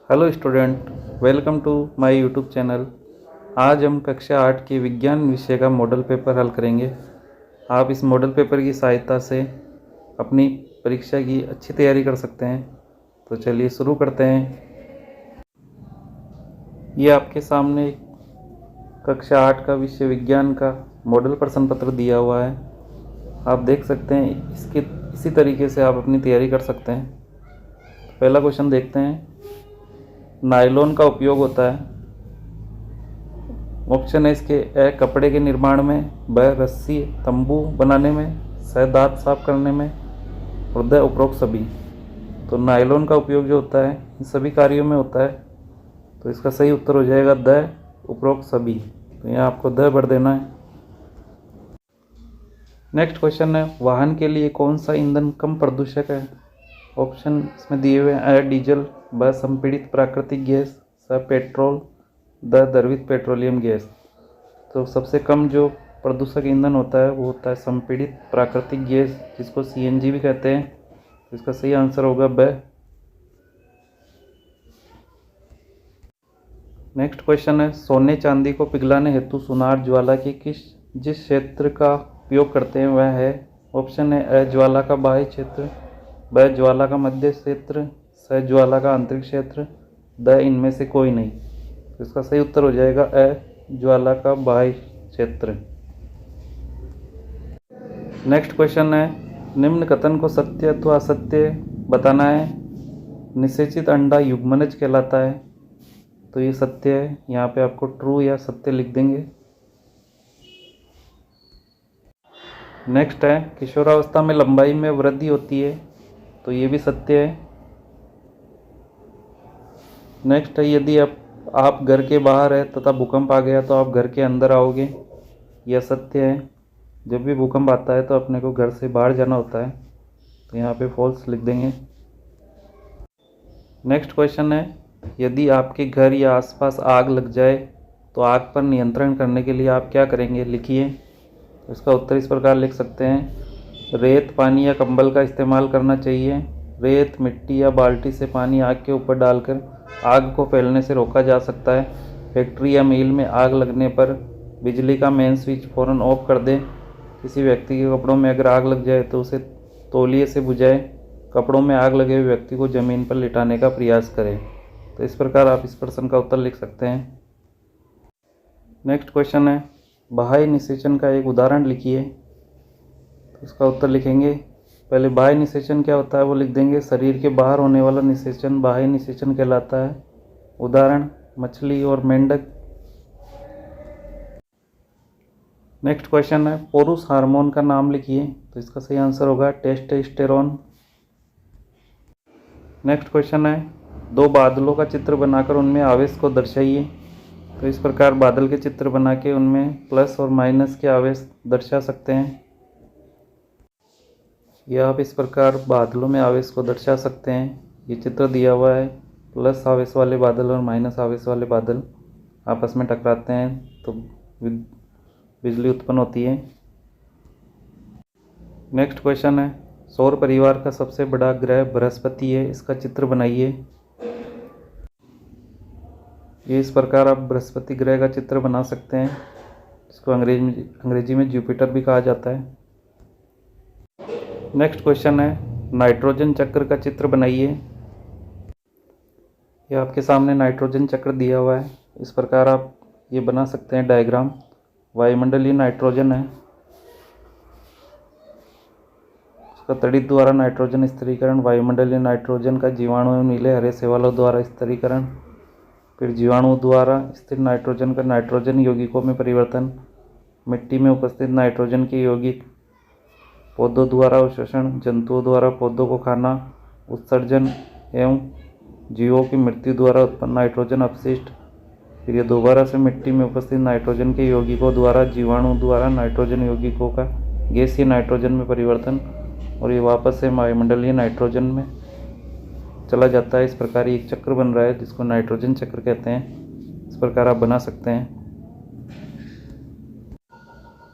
Hello student, welcome to my YouTube channel. आज हम कक्षा 8 के विज्ञान विषय का मॉडल पेपर हल करेंगे। आप इस मॉडल पेपर की सहायता से अपनी परीक्षा की अच्छी तैयारी कर सकते हैं। तो चलिए शुरू करते हैं। ये आपके सामने कक्षा 8 का विषय विज्ञान का मॉडल प्रश्न पत्र दिया हुआ है। आप देख सकते हैं, इसी तरीके से आप अपनी तैयारी कर सकते हैं। पहला क्वेश्चन देखते हैं। नायलॉन का उपयोग होता है। ऑप्शन है इसके ए कपड़े के निर्माण में, ब रस्सी तंबू बनाने में, स दांत साफ करने में और द उपरोक्त सभी। तो नायलॉन का उपयोग जो होता है इन सभी कार्यों में होता है। तो इसका सही उत्तर हो जाएगा द उपरोक्त सभी। तो यहाँ आपको द भर देना है। नेक्स्ट क्वेश्चन है, वाहन के लिए कौन सा ईंधन कम प्रदूषक है। ऑप्शन इसमें दिए हुए हैं डीजल, ब संपीड़ित प्राकृतिक गैस, स पेट्रोल, द द्रवित पेट्रोलियम गैस। तो सबसे कम जो प्रदूषक ईंधन होता है वो होता है संपीड़ित प्राकृतिक गैस, जिसको सीएनजी भी कहते हैं। तो इसका सही आंसर होगा ब। नेक्स्ट क्वेश्चन है, सोने चांदी को पिघलाने हेतु सुनार ज्वाला की जिस क्षेत्र का उपयोग करते हैं वह है। ऑप्शन है अ ज्वाला का बाह्य क्षेत्र, ब ज्वाला का मध्य क्षेत्र, स ज्वाला का आंतरिक क्षेत्र, द इनमें से कोई नहीं। तो इसका सही उत्तर हो जाएगा अ ज्वाला का बाह्य क्षेत्र। नेक्स्ट क्वेश्चन है, निम्न कथन को सत्य अथवा असत्य बताना है। निषेचित अंडा युग्मनज कहलाता है। तो ये सत्य है, यहाँ पे आपको ट्रू या सत्य लिख देंगे। नेक्स्ट है, किशोरावस्था में लंबाई में वृद्धि होती है। तो ये भी सत्य है। नेक्स्ट है, यदि आप घर के बाहर है तथा भूकंप आ गया तो आप घर के अंदर आओगे। यह सत्य है। जब भी भूकंप आता है तो अपने को घर से बाहर जाना होता है। तो यहाँ पे फॉल्स लिख देंगे। नेक्स्ट क्वेश्चन है, यदि आपके घर या आसपास आग लग जाए तो आग पर नियंत्रण करने के लिए आप क्या करेंगे, लिखिए। तो इसका उत्तर इस प्रकार लिख सकते हैं। रेत, पानी या कंबल का इस्तेमाल करना चाहिए। रेत, मिट्टी या बाल्टी से पानी आग के ऊपर डालकर आग को फैलने से रोका जा सकता है। फैक्ट्री या मिल में आग लगने पर बिजली का मेन स्विच फ़ौरन ऑफ कर दें। किसी व्यक्ति के कपड़ों में अगर आग लग जाए तो उसे तौलिए से बुझाएं। कपड़ों में आग लगे हुए व्यक्ति को ज़मीन पर लिटाने का प्रयास करें। तो इस प्रकार आप इस प्रश्न का उत्तर लिख सकते हैं। नेक्स्ट क्वेश्चन है, बाह्य निषेचन का एक उदाहरण लिखिए। तो इसका उत्तर लिखेंगे। पहले बाह्य निषेचन क्या होता है वो लिख देंगे। शरीर के बाहर होने वाला निषेचन बाह्य निषेचन कहलाता है। उदाहरण मछली और मेंढक। नेक्स्ट क्वेश्चन है, पुरुष हार्मोन का नाम लिखिए। तो इसका सही आंसर होगा टेस्टोस्टेरोन। नेक्स्ट क्वेश्चन है, दो बादलों का चित्र बनाकर उनमें आवेश को दर्शाइए। तो इस प्रकार बादल के चित्र बना के उनमें प्लस और माइनस के आवेश दर्शा सकते हैं। यह आप इस प्रकार बादलों में आवेश को दर्शा सकते हैं। ये चित्र दिया हुआ है, प्लस आवेश वाले बादल और माइनस आवेश वाले बादल आपस में टकराते हैं तो बिजली उत्पन्न होती है। नेक्स्ट क्वेश्चन है, सौर परिवार का सबसे बड़ा ग्रह बृहस्पति है। इसका चित्र बनाइए। ये इस प्रकार आप बृहस्पति ग्रह का चित्र बना सकते हैं, इसको अंग्रेजी में जुपिटर भी कहा जाता है। नेक्स्ट क्वेश्चन है, नाइट्रोजन चक्र का चित्र बनाइए। ये आपके सामने नाइट्रोजन चक्र दिया हुआ है। इस प्रकार आप ये बना सकते हैं डायग्राम। वायुमंडलीय नाइट्रोजन है, उसका तड़ित द्वारा नाइट्रोजन स्थिरीकरण, वायुमंडलीय नाइट्रोजन का जीवाणु एवं नीले हरे शैवालों द्वारा स्थिरीकरण, फिर जीवाणु द्वारा स्थिर नाइट्रोजन का नाइट्रोजन यौगिकों में परिवर्तन, मिट्टी में उपस्थित नाइट्रोजन के यौगिक, पौधों द्वारा अवशोषण, जंतुओं द्वारा पौधों को खाना, उत्सर्जन एवं जीवों की मृत्यु द्वारा उत्पन्न नाइट्रोजन अपशिष्ट, फिर ये दोबारा से मिट्टी में उपस्थित नाइट्रोजन के यौगिकों द्वारा जीवाणु द्वारा नाइट्रोजन यौगिकों का गैसीय नाइट्रोजन में परिवर्तन, और ये वापस से वायुमंडलीय नाइट्रोजन में चला जाता है। इस प्रकार एक चक्र बन रहा है जिसको नाइट्रोजन चक्र कहते हैं। इस प्रकार आप बना सकते हैं।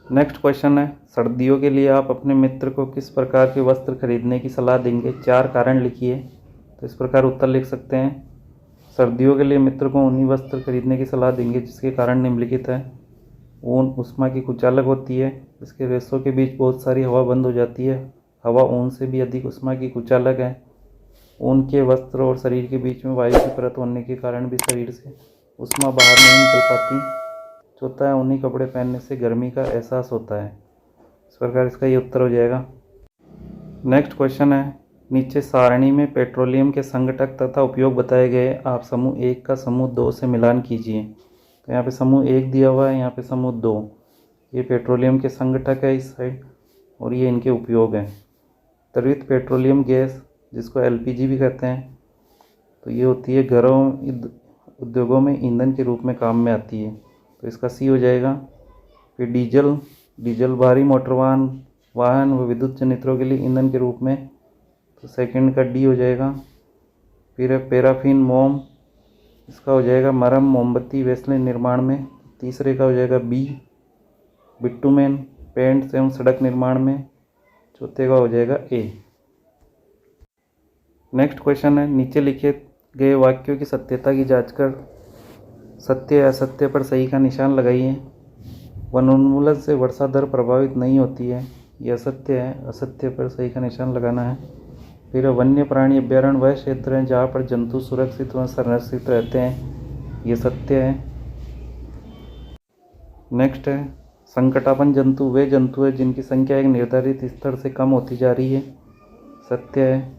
नेक्स्ट क्वेश्चन है, सर्दियों के लिए आप अपने मित्र को किस प्रकार के वस्त्र खरीदने की सलाह देंगे, 4 कारण लिखिए। तो इस प्रकार उत्तर लिख सकते हैं। सर्दियों के लिए मित्र को ऊनी वस्त्र खरीदने की सलाह देंगे, जिसके कारण निम्नलिखित है। ऊन ऊष्मा की कुचालक होती है। इसके रेशों के बीच बहुत सारी हवा बंद हो जाती है। हवा ऊन से भी अधिक ऊष्मा की कुचालक है। ऊन के वस्त्र और शरीर के बीच में वायु की परत होने के कारण भी शरीर से ऊष्मा बाहर नहीं निकल पाती। चौथा है, ऊनी कपड़े पहनने से गर्मी का एहसास होता है। इस प्रकार इसका ये उत्तर हो जाएगा। नेक्स्ट क्वेश्चन है, नीचे सारणी में पेट्रोलियम के संघटक तथा उपयोग बताए गए। आप समूह 1 का समूह 2 से मिलान कीजिए। तो यहाँ पे समूह 1 दिया हुआ है, यहाँ पे समूह 2। ये पेट्रोलियम के संघटक है इस साइड, और ये इनके उपयोग हैं। तरवित पेट्रोलियम गैस, जिसको एलपीजी भी कहते हैं, तो ये होती है घरों उद्योगों में ईंधन के रूप में काम में आती है। तो इसका सी हो जाएगा। फिर डीजल भारी मोटर वाहन व विद्युत जनरेटरों के लिए ईंधन के रूप में, तो सेकंड का डी हो जाएगा। फिर है पैराफिन मोम, इसका हो जाएगा मरहम मोमबत्ती वैसलीन निर्माण में। तीसरे का हो जाएगा बी। बिटुमेन पेंट्स एवं सड़क निर्माण में। चौथे का हो जाएगा ए। नेक्स्ट क्वेश्चन है, नीचे लिखे गए वाक्यों की सत्यता की जांच कर सत्य या असत्य पर सही का निशान लगाइए। वनोन्मूलन से वर्षा दर प्रभावित नहीं होती है, ये असत्य है। असत्य पर सही का निशान लगाना है। फिर वन्य प्राणी अभ्यारण्य वह क्षेत्र हैं जहाँ पर जंतु सुरक्षित व संरक्षित रहते हैं, ये सत्य है। नेक्स्ट है, संकटापन्न जंतु वे जंतु हैं जिनकी संख्या एक निर्धारित स्तर से कम होती जा रही है, सत्य है।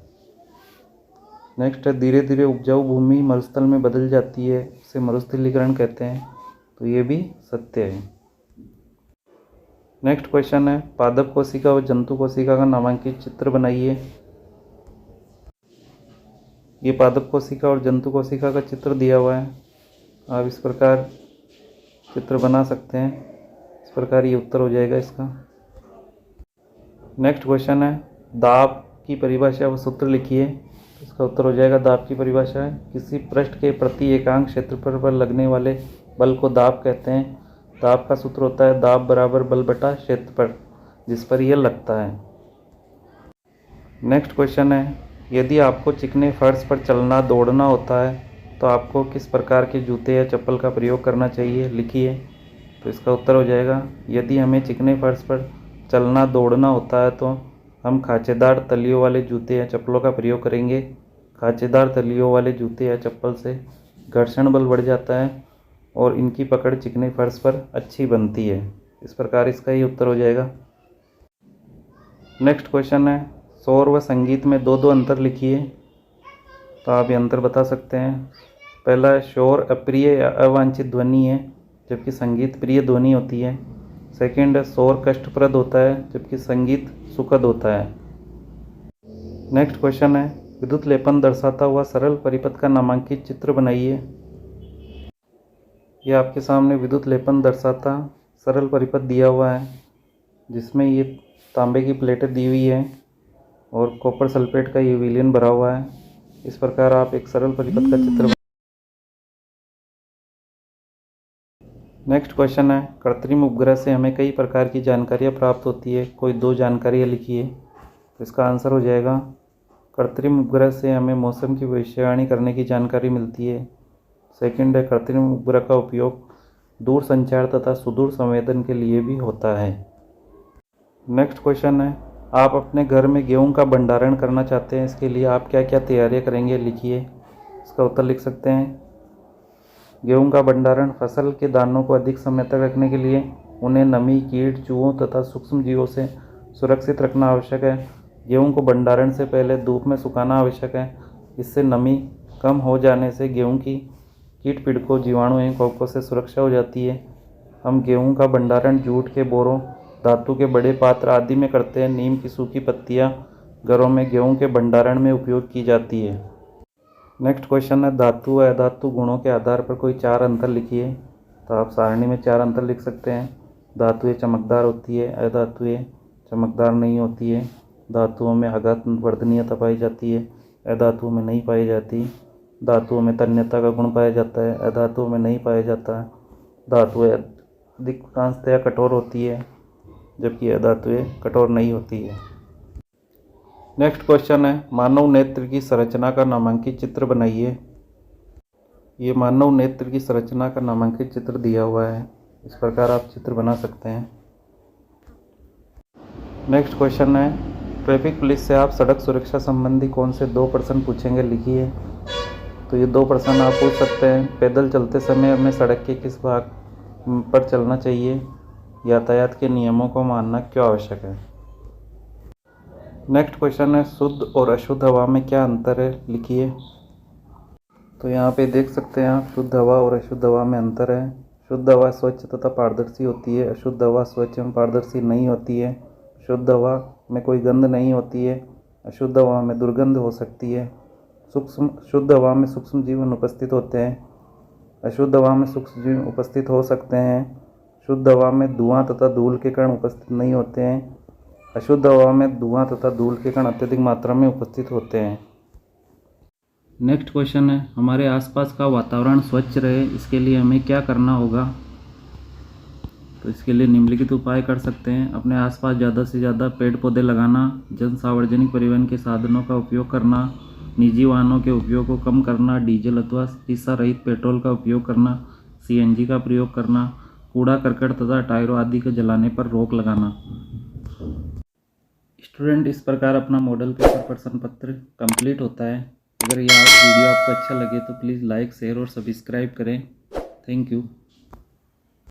नेक्स्ट है, धीरे धीरे उपजाऊ भूमि मरुस्थल में बदल जाती है, इसे मरुस्थलीकरण कहते हैं, तो ये भी सत्य है। नेक्स्ट क्वेश्चन है, पादप कोशिका व जंतु कोशिका का नामांकित चित्र बनाइए। ये पादप कोशिका और जंतु कोशिका का चित्र दिया हुआ है। आप इस प्रकार चित्र बना सकते हैं। इस प्रकार ये उत्तर हो जाएगा इसका। नेक्स्ट क्वेश्चन है, दाब की परिभाषा व सूत्र लिखिए। इसका उत्तर हो जाएगा, दाब की परिभाषा है, किसी पृष्ठ के प्रति एकांक क्षेत्रफल पर लगने वाले बल को दाब कहते हैं। दाब का सूत्र होता है दाब बराबर बल बटा क्षेत्रफल जिस पर यह लगता है। नेक्स्ट क्वेश्चन है, यदि आपको चिकने फर्श पर चलना दौड़ना होता है तो आपको किस प्रकार के जूते या चप्पल का प्रयोग करना चाहिए, लिखिए। तो इसका उत्तर हो जाएगा, यदि हमें चिकने फर्श पर चलना दौड़ना होता है तो हम खांचेदार तलियों वाले जूते या चप्पलों का प्रयोग करेंगे। खांचेदार तलियों वाले जूते या चप्पल से घर्षण बल बढ़ जाता है और इनकी पकड़ चिकने फर्श पर अच्छी बनती है। इस प्रकार इसका ही उत्तर हो जाएगा। नेक्स्ट क्वेश्चन है, शोर व संगीत में दो अंतर लिखिए। तो आप ये अंतर बता सकते हैं। पहला है, शोर अप्रिय या अवांछित ध्वनि है जबकि संगीत प्रिय ध्वनि होती है। सेकंड है, शोर कष्टप्रद होता है जबकि संगीत सुखद होता है। नेक्स्ट क्वेश्चन है, विद्युत लेपन दर्शाता हुआ सरल परिपथ का नामांकित चित्र बनाइए। ये आपके सामने विद्युत लेपन दर्शाता सरल परिपथ दिया हुआ है, जिसमें ये तांबे की प्लेटें दी हुई है और कॉपर सल्फेट का ये विलयन भरा हुआ है। इस प्रकार आप एक सरल परिपथ का चित्र। नेक्स्ट क्वेश्चन है, कृत्रिम उपग्रह से हमें कई प्रकार की जानकारियाँ प्राप्त होती है, कोई दो जानकारियाँ लिखिए। तो इसका आंसर हो जाएगा, कृत्रिम उपग्रह से हमें मौसम की भविष्यवाणी करने की जानकारी मिलती है। सेकंड है, कृत्रिम उपग्रह का उपयोग दूर संचार तथा सुदूर संवेदन के लिए भी होता है। नेक्स्ट क्वेश्चन है, आप अपने घर में गेहूं का भंडारण करना चाहते हैं, इसके लिए आप क्या क्या तैयारियां करेंगे, लिखिए। इसका उत्तर लिख सकते हैं। गेहूं का भंडारण फसल के दानों को अधिक समय तक रखने के लिए उन्हें नमी, कीट, चूहों तथा सूक्ष्म जीवों से सुरक्षित रखना आवश्यक है। गेहूं को भंडारण से पहले धूप में सुखाना आवश्यक है। इससे नमी कम हो जाने से गेहूं की कीट पीड़कों, जीवाणु एवं कवकों से सुरक्षा हो जाती है। हम गेहूं का भंडारण जूट के बोरों, धातु के बड़े पात्र आदि में करते हैं। नीम की सूखी पत्तियां घरों में गेहूं के भंडारण में उपयोग की जाती है। नेक्स्ट क्वेश्चन है, धातु व अधातु गुणों के आधार पर कोई 4 अंतर लिखिए। तो आप सारणी में 4 अंतर लिख सकते हैं। धातुएं चमकदार होती है, अधातुएं चमकदार नहीं होती है। धातुओं में आघात वर्धनीयता पाई जाती है, अधातुओं में नहीं पाई जाती। धातुओं में तन्यता का गुण पाया जाता है, अधातुओं में नहीं पाया जाता है। धातुएं अधिकांशतया कठोर होती है जबकि अधातुएं कठोर नहीं होती है। नेक्स्ट क्वेश्चन है, मानव नेत्र की संरचना का नामांकित चित्र बनाइए। ये मानव नेत्र की संरचना का नामांकित चित्र दिया हुआ है। इस प्रकार आप चित्र बना सकते हैं। नेक्स्ट क्वेश्चन है, ट्रैफिक पुलिस से आप सड़क सुरक्षा संबंधी कौन से 2 प्रश्न पूछेंगे, लिखिए। तो ये 2 प्रश्न आप पूछ सकते हैं। पैदल चलते समय हमें सड़क के किस भाग पर चलना चाहिए? यातायात के नियमों को मानना क्यों आवश्यक है? नेक्स्ट क्वेश्चन है, शुद्ध और अशुद्ध हवा में क्या अंतर है, लिखिए। तो यहाँ पे देख सकते हैं आप, शुद्ध हवा और अशुद्ध हवा में अंतर है। शुद्ध हवा स्वच्छ तथा पारदर्शी होती है, अशुद्ध हवा स्वच्छ एवं पारदर्शी नहीं होती है। शुद्ध हवा में कोई गंध नहीं होती है, अशुद्ध हवा में दुर्गंध हो सकती है। शुद्ध हवा में सूक्ष्म जीवन उपस्थित होते हैं, अशुद्ध हवा में सूक्ष्म जीव उपस्थित हो सकते हैं। शुद्ध हवा में धुआं तथा धूल के कण उपस्थित नहीं होते हैं, अशुद्ध हवा में धुआं तथा धूल के कण अत्यधिक मात्रा में उपस्थित होते हैं। नेक्स्ट क्वेश्चन है, हमारे आसपास का वातावरण स्वच्छ रहे इसके लिए हमें क्या करना होगा? तो इसके लिए निम्नलिखित उपाय कर सकते हैं। अपने आसपास ज़्यादा से ज़्यादा पेड़ पौधे लगाना, जन सार्वजनिक परिवहन के साधनों का उपयोग करना, निजी वाहनों के उपयोग को कम करना, डीजल अथवा शीशा रहित पेट्रोल का उपयोग करना, सीएनजी का प्रयोग करना, कूड़ा करकट तथा टायरों आदि के जलाने पर रोक लगाना। स्टूडेंट, इस प्रकार अपना मॉडल पेपर प्रश्न पत्र कंप्लीट होता है। अगर यह वीडियो आपको अच्छा लगे तो प्लीज़ लाइक, शेयर और सब्सक्राइब करें। Thank you.